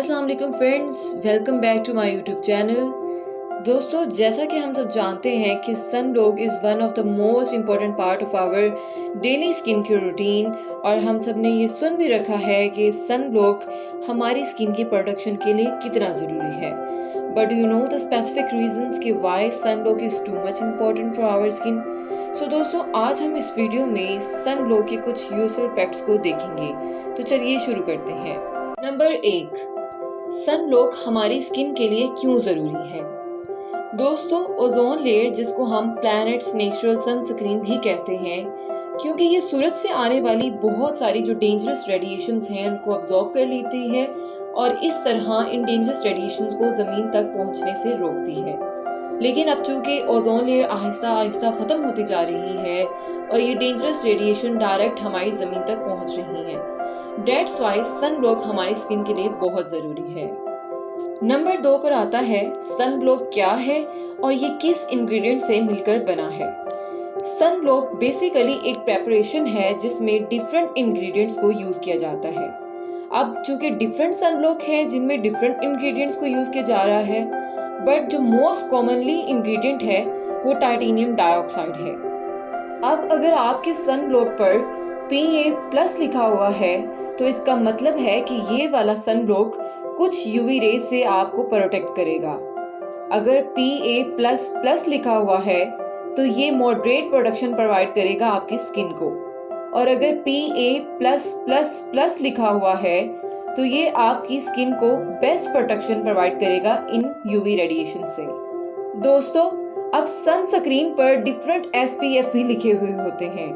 अस्सलाम वालेकुम friends, welcome back to my YouTube channel. दोस्तों, जैसा कि हम सब जानते हैं कि sun block is one of the most important part of our daily skin care routine और हम सब ने ये सुन भी रखा है कि सन ब्लॉक हमारी स्किन की प्रोटेक्शन के लिए कितना ज़रूरी है। But you know the specific reasons कि why sun block is too much important for our skin. So दोस्तों, आज हम इस वीडियो में सन ब्लॉक के कुछ यूजफुल फैक्ट्स को देखेंगे। तो चलिए शुरू करते हैं। नंबर 1, सन ब्लॉक हमारी स्किन के लिए क्यों ज़रूरी है। दोस्तों, ओजोन लेयर, जिसको हम प्लैनेट्स नेचुरल सनस्क्रीन भी कहते हैं, क्योंकि ये सूरज से आने वाली बहुत सारी जो डेंजरस रेडिएशंस हैं उनको अब्जॉर्ब कर लेती है और इस तरह इन डेंजरस रेडिएशंस को ज़मीन तक पहुंचने से रोकती है। लेकिन अब चूँकि ओजोन लेयर आहिस्ता आहिस्ता ख़त्म होती जा रही है और ये डेंजरस रेडिएशन डायरेक्ट हमारी ज़मीन तक पहुंच रही है, डेट्स वाई सन ब्लॉक हमारी स्किन के लिए बहुत ज़रूरी है। नंबर 2 पर आता है सन ब्लॉक क्या है और ये किस इंग्रेडिएंट से मिलकर बना है। सन ब्लॉक बेसिकली एक प्रेपरेशन है जिसमें डिफरेंट इंग्रेडिएंट्स को यूज़ किया जाता है। अब चूँकि डिफरेंट सन ब्लॉक हैं जिनमें डिफरेंट इंग्रेडिएंट्स को यूज़ किया जा रहा है, बट जो मोस्ट कॉमनली इंग्रेडिएंट है वो टाइटेनियम डाइऑक्साइड है। अब अगर आपके सन ब्लॉक पर PA+ लिखा हुआ है तो इसका मतलब है कि ये वाला सन ब्लॉक कुछ यूवी रेज से आपको प्रोटेक्ट करेगा। अगर PA++ लिखा हुआ है तो ये मॉडरेट प्रोटेक्शन प्रोवाइड करेगा आपकी स्किन को, और अगर PA+++ लिखा हुआ है तो ये आपकी स्किन को बेस्ट प्रोटेक्शन प्रोवाइड करेगा इन यूवी रेडिएशन से। दोस्तों, अब सनस्क्रीन पर डिफरेंट SPF भी लिखे हुए होते हैं,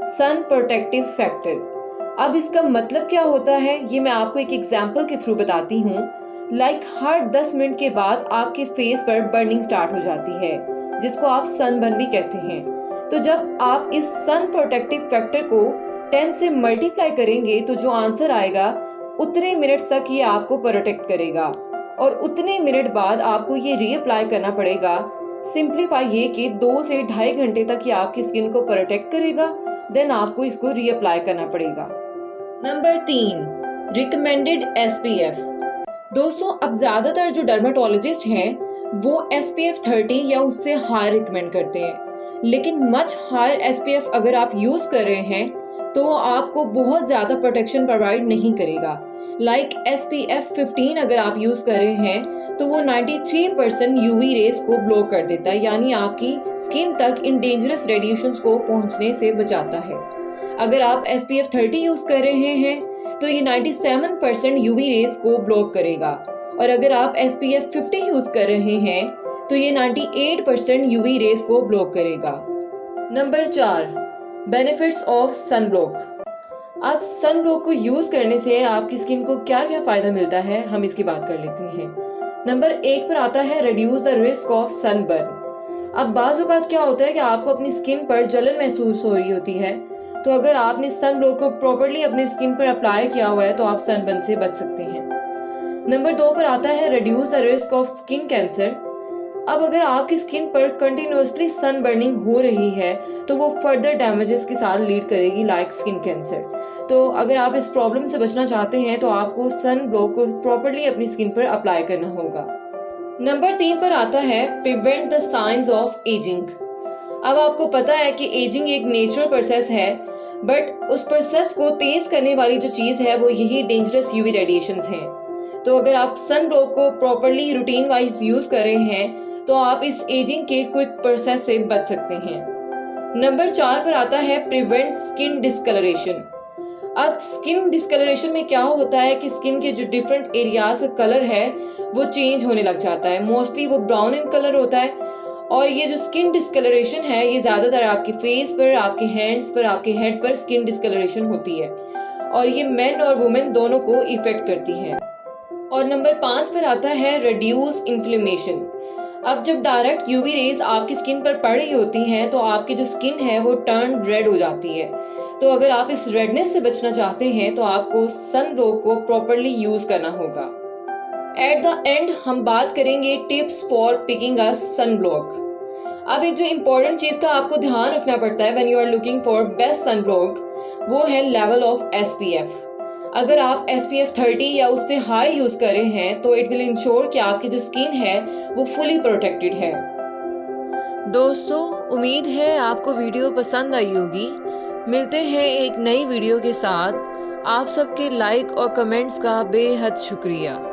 सन प्रोटेक्टिव फैक्टर। अब इसका मतलब क्या होता है ये मैं आपको एक एग्जाम्पल के थ्रू बताती हूँ। हर 10 मिनट के बाद आपके फेस पर बर्निंग स्टार्ट हो जाती है, जिसको आप सनबर्न भी कहते हैं। तो जब आप इस सन प्रोटेक्टिव फैक्टर को 10 से मल्टीप्लाई करेंगे तो जो आंसर आएगा उतने मिनट तक ये आपको प्रोटेक्ट करेगा और उतने मिनट बाद आपको ये रीअप्लाई करना पड़ेगा। सिंप्लीफाई ये कि 2 से 2.5 घंटे तक ये आपकी स्किन को प्रोटेक्ट करेगा, देन आपको इसको रीअप्लाई करना पड़ेगा। Number 3, recommended SPF। दोस्तों, अब ज़्यादातर जो डर्माटोलॉजिस्ट हैं वो SPF 30 या उससे हाई रिकमेंड करते हैं, लेकिन मच हायर SPF अगर आप यूज़ कर रहे हैं तो आपको बहुत ज़्यादा प्रोटेक्शन प्रोवाइड नहीं करेगा। SPF 15 अगर आप यूज़ कर रहे हैं तो वो 93% यूवी रेज को ब्लॉक कर देता है, यानी आपकी स्किन तक इन डेंजरस रेडिएशंस को पहुंचने से बचाता है। अगर आप SPF 30 यूज़ कर रहे हैं तो ये 97% यूवी रेज को ब्लॉक करेगा, और अगर आप SPF 50 यूज़ कर रहे हैं तो ये 98% यूवी रेज को ब्लॉक करेगा। Number 4, benefits of sun block. अब सन ब्लॉक को यूज़ करने से आपकी स्किन को क्या क्या फ़ायदा मिलता है, हम इसकी बात कर लेते हैं। नंबर 1 पर आता है reduce the risk of sunburn. अब बाज़ औक़ात क्या होता है कि आपको अपनी स्किन पर जलन महसूस हो रही होती है, तो अगर आपने सन ब्लॉक को प्रॉपर्ली अपनी स्किन पर अप्लाई किया हुआ है तो आप सनबर्न से बच सकते हैं। नंबर 2 पर आता है reduce the risk of skin cancer. अब अगर आपकी स्किन पर कंटिन्यूसली सन बर्निंग हो रही है तो वो फर्दर डैमेजेस के साथ लीड करेगी, स्किन कैंसर। तो अगर आप इस प्रॉब्लम से बचना चाहते हैं तो आपको सन ब्लॉक को प्रॉपर्ली अपनी स्किन पर अप्लाई करना होगा। नंबर 3 पर आता है prevent the science of ageing. अब आपको पता है कि एजिंग एक नेचुरल प्रोसेस है, बट उस प्रोसेस को तेज करने वाली जो चीज़ है वो यही डेंजरस यूवी रेडिएशंस हैं। तो अगर आप सन ब्लॉक को प्रॉपर्ली रूटीन वाइज यूज़ कर रहे हैं तो आप इस एजिंग के क्विक प्रोसेस से बच सकते हैं। नंबर 4 पर आता है प्रिवेंट स्किन डिस्कलरेशन। अब स्किन डिस्कलरेशन में क्या होता है कि स्किन के जो डिफरेंट एरियाज का कलर है वो चेंज होने लग जाता है। मोस्टली वो ब्राउन इन कलर होता है, और ये जो स्किन डिस्कलरेशन है ये ज़्यादातर आपके फेस पर, आपके हैंड्स पर, आपके हेड पर स्किन डिस्कलरेशन होती है, और ये मेन और वुमेन दोनों को इफेक्ट करती है। और नंबर 5 पर आता है रिड्यूस इन्फ्लेमेशन। अब जब डायरेक्ट यूवी रेज आपकी स्किन पर पड़ रही होती हैं तो आपकी जो स्किन है वो टर्न रेड हो जाती है। तो अगर आप इस रेडनेस से बचना चाहते हैं तो आपको सन ब्लॉक को प्रॉपर्ली यूज करना होगा। एट द एंड हम बात करेंगे tips for picking a sun block. अब एक जो इम्पोर्टेंट चीज़ का आपको ध्यान रखना पड़ता है when you are looking for best sun block, वो है लेवल ऑफ SPF। अगर आप SPF 30 या उससे हाई यूज़ कर रहे हैं तो इट विल इंश्योर कि आपकी जो स्किन है वो फुली प्रोटेक्टेड है। दोस्तों, उम्मीद है आपको वीडियो पसंद आई होगी। मिलते हैं एक नई वीडियो के साथ। आप सबके लाइक और कमेंट्स का बेहद शुक्रिया।